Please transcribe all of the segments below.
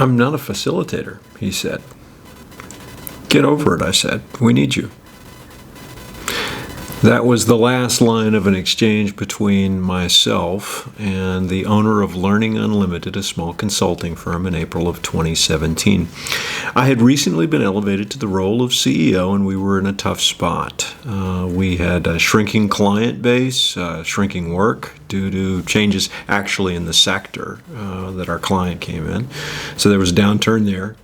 "I'm not a facilitator," he said. "Get over it," I said. "We need you." That was the last line of an exchange between myself and the owner of Learning Unlimited, a small consulting firm, in April of 2017. I had recently been elevated to the role of CEO, and we were in a tough spot. We had a shrinking client base, shrinking work due to changes actually in the sector that our client came in. So there was a downturn there.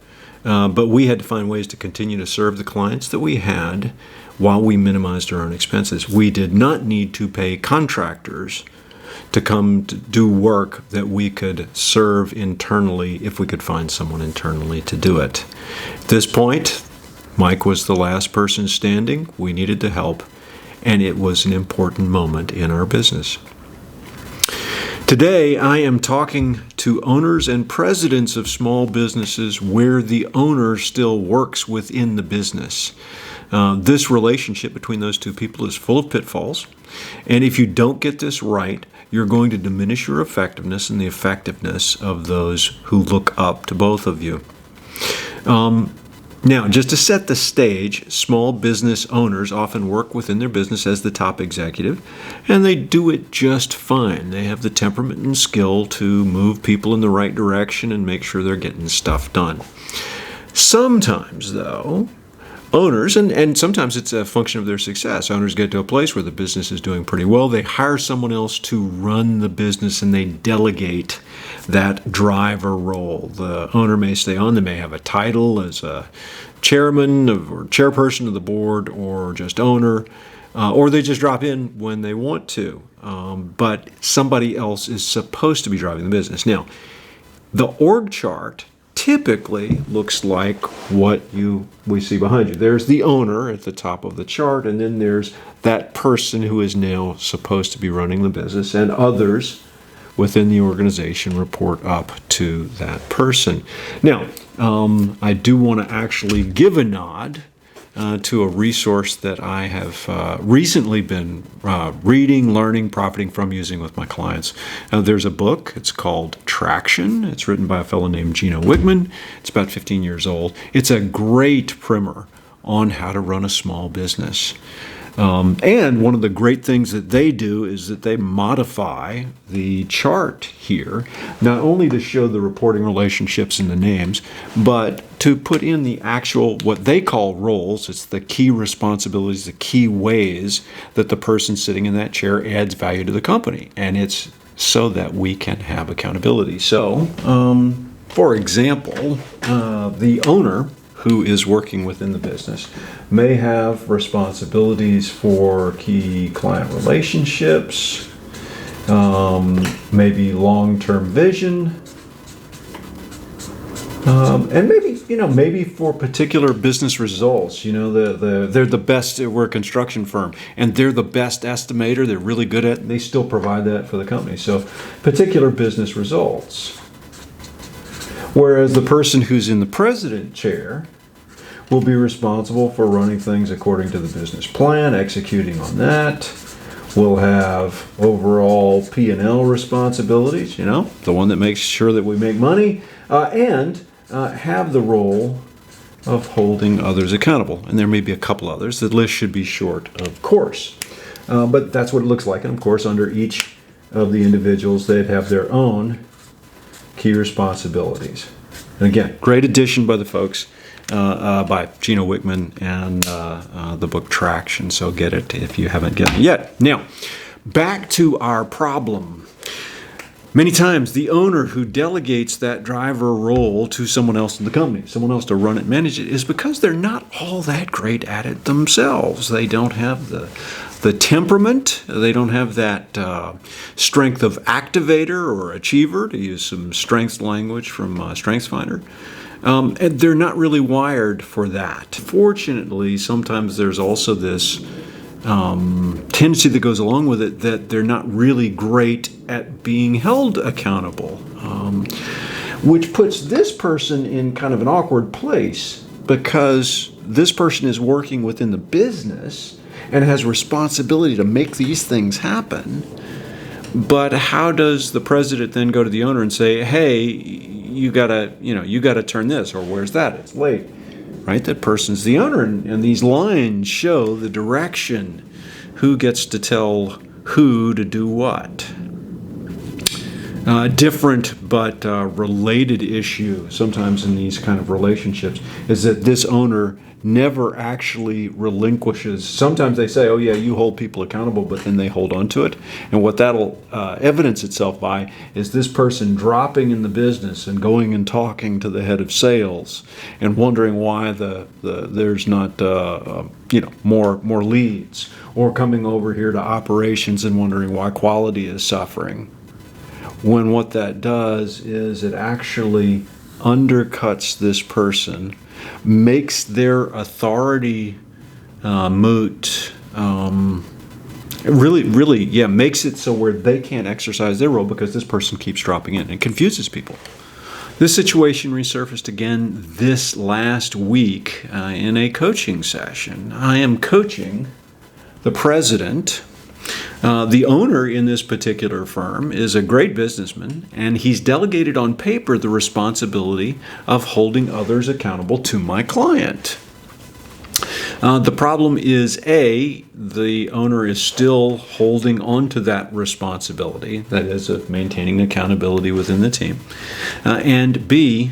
But we had to find ways to continue to serve the clients that we had while we minimized our own expenses. We did not need to pay contractors to come to do work that we could serve internally if we could find someone internally to do it. At this point, Mike was the last person standing. We needed the help, and it was an important moment in our business. Today, I am talking to owners and presidents of small businesses where the owner still works within the business. This relationship between those two people is full of pitfalls, and if you don't get this right, you're going to diminish your effectiveness and the effectiveness of those who look up to both of you. Now, just to set the stage, small business owners often work within their business as the top executive, and they do it just fine. They have the temperament and skill to move people in the right direction and make sure they're getting stuff done. Sometimes, though, owners, and sometimes it's a function of their success, owners get to a place where the business is doing pretty well. They hire someone else to run the business, and they delegate that driver role. The owner may stay on. They may have a title as a chairman or chairperson of the board or just owner, or they just drop in when they want to. But somebody else is supposed to be driving the business. Now, the org chart typically looks like what we see behind you. There's the owner at the top of the chart, and then there's that person who is now supposed to be running the business, and others within the organization report up to that person. Now, I do want to actually give a nod to a resource that I have recently been reading, learning, profiting from, using with my clients. There's a book. It's called Traction. It's written by a fellow named Gino Wickman. It's about 15 years old. It's a great primer on how to run a small business. And one of the great things that they do is that they modify the chart here, not only to show the reporting relationships and the names, but to put in the actual, what they call roles. It's the key responsibilities, the key ways that the person sitting in that chair adds value to the company. And it's so that we can have accountability. So, for example, the owner who is working within the business may have responsibilities for key client relationships, maybe long-term vision, and maybe for particular business results. They're the best. We're a construction firm, and they're the best estimator. They're really good at it, and they still provide that for the company. So, particular business results. Whereas the person who's in the president chair will be responsible for running things according to the business plan, executing on that. Will have overall P&L responsibilities, the one that makes sure that we make money, and have the role of holding others accountable. And there may be a couple others. The list should be short, of course. But that's what it looks like. And of course, under each of the individuals, they'd have their own key responsibilities. And again, great addition by the folks, by Gino Wickman and the book Traction. So get it if you haven't gotten it yet. Now, back to our problem. Many times, the owner who delegates that driver role to someone else in the company, someone else to run it, manage it, is because they're not all that great at it themselves. They don't have the temperament. They don't have that strength of activator or achiever, to use some strengths language from StrengthsFinder. And they're not really wired for that. Fortunately, sometimes there's also this tendency that goes along with it that they're not really great at being held accountable, which puts this person in kind of an awkward place, because this person is working within the business and has responsibility to make these things happen. But how does the president then go to the owner and say, hey, you gotta turn this, or where's that? It's late, right? That person's the owner, and these lines show the direction. Who gets to tell who to do what? Different but related issue sometimes in these kind of relationships is that this owner never actually relinquishes. Sometimes they say, oh yeah, you hold people accountable, but then they hold on to it. And what that'll evidence itself by is this person dropping in the business and going and talking to the head of sales and wondering why there's not more leads, or coming over here to operations and wondering why quality is suffering. When what that does is it actually undercuts this person, makes their authority moot, makes it so where they can't exercise their role because this person keeps dropping in, and confuses people. This situation resurfaced again this last week in a coaching session. I am coaching the president. The owner in this particular firm is a great businessman, and he's delegated on paper the responsibility of holding others accountable to my client. The problem is, A, the owner is still holding on to that responsibility, that is, of maintaining accountability within the team, and B,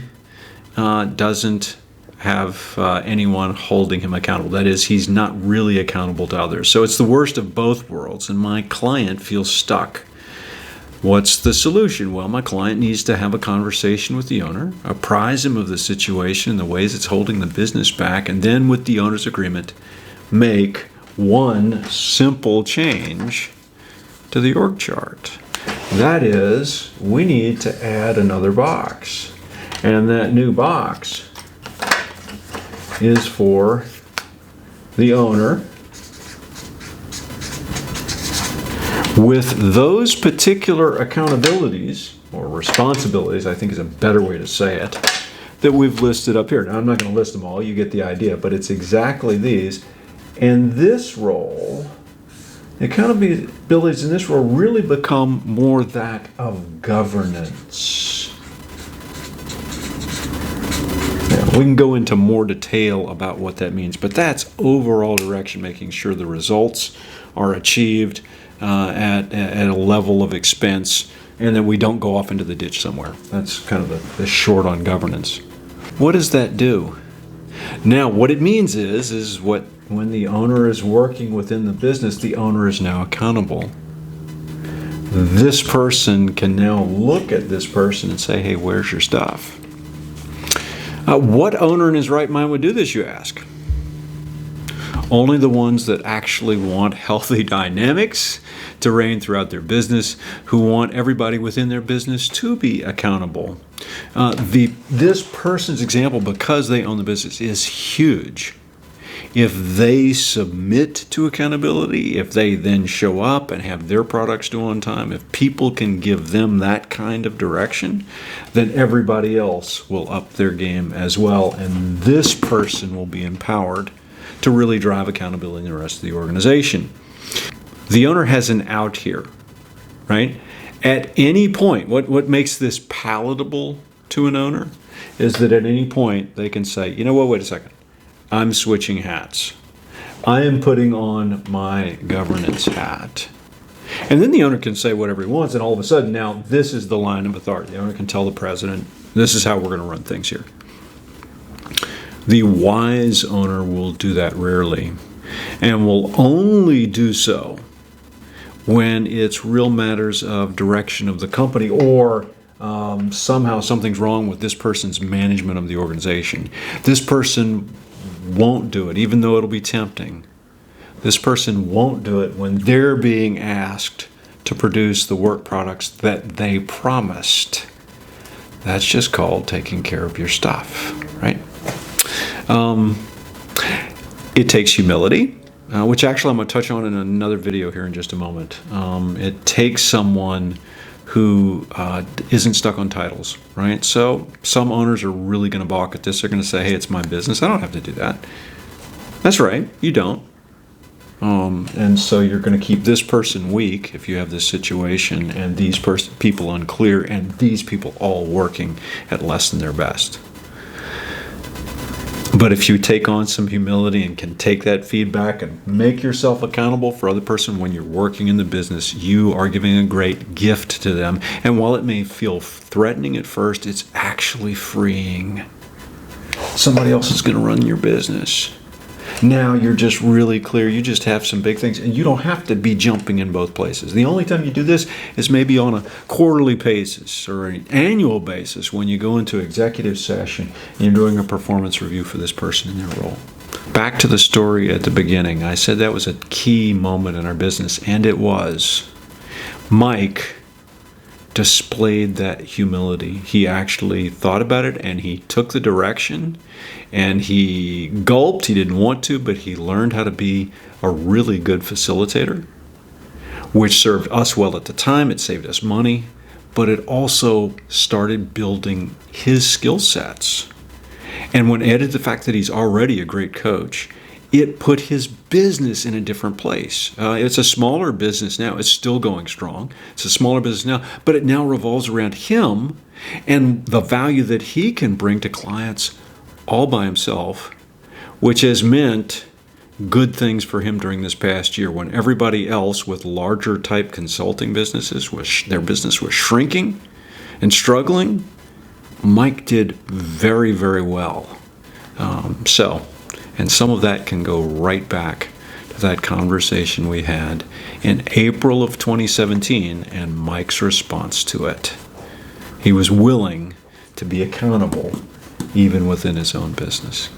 doesn't have anyone holding him accountable. That is, he's not really accountable to others. So it's the worst of both worlds, and my client feels stuck. What's the solution? Well, my client needs to have a conversation with the owner, apprise him of the situation and the ways it's holding the business back, and then with the owner's agreement, make one simple change to the org chart. That is, we need to add another box. And that new box is for the owner with those particular accountabilities, or responsibilities, I think is a better way to say it, that we've listed up here. Now, I'm not going to list them all, you get the idea, but it's exactly these. And this role, the accountabilities in this role really become more that of governance. We can go into more detail about what that means, but that's overall direction, making sure the results are achieved at a level of expense, and that we don't go off into the ditch somewhere. That's kind of the short on governance. What does that do? Now, what it means is when the owner is working within the business, the owner is now accountable. This person can now look at this person and say, hey, where's your stuff? What owner in his right mind would do this, you ask? Only the ones that actually want healthy dynamics to reign throughout their business, who want everybody within their business to be accountable. This person's example, because they own the business, is huge. If they submit to accountability, if they then show up and have their products due on time, if people can give them that kind of direction, then everybody else will up their game as well, and this person will be empowered to really drive accountability in the rest of the organization. The owner has an out here, right? At any point, what makes this palatable to an owner is that at any point they can say, you know what, wait a second. I'm switching hats. I am putting on my governance hat. And then the owner can say whatever he wants, and all of a sudden now this is the line of authority. The owner can tell the president, this is how we're going to run things here. The wise owner will do that rarely, and will only do so when it's real matters of direction of the company, or somehow something's wrong with this person's management of the organization. This person won't do it, even though it'll be tempting. This person won't do it when they're being asked to produce the work products that they promised. That's just called taking care of your stuff, right? It takes humility, which actually I'm going to touch on in another video here in just a moment. It takes someone who isn't stuck on titles, right? So some owners are really going to balk at this. They're going to say, hey, it's my business. I don't have to do that. That's right, you don't. And so you're going to keep this person weak if you have this situation, and these people unclear, and these people all working at less than their best. But if you take on some humility and can take that feedback and make yourself accountable for other person when you're working in the business, you are giving a great gift to them. And while it may feel threatening at first, it's actually freeing. Somebody else is going to run your business. Now you're just really clear. You just have some big things, and you don't have to be jumping in both places. The only time you do this is maybe on a quarterly basis or an annual basis when you go into executive session and you're doing a performance review for this person in their role. Back to the story at the beginning. I said that was a key moment in our business, and it was. Mike displayed that humility. He actually thought about it, and he took the direction, and he gulped. He didn't want to, but he learned how to be a really good facilitator, which served us well at the time. It saved us money, but it also started building his skill sets. And when added the fact that he's already a great coach, it put his business in a different place. It's a smaller business now. It's still going strong. It's a smaller business now, but it now revolves around him and the value that he can bring to clients all by himself, which has meant good things for him during this past year when everybody else with larger type consulting businesses, their business was shrinking and struggling. Mike did very, very well. And some of that can go right back to that conversation we had in April of 2017 and Mike's response to it. He was willing to be accountable even within his own business.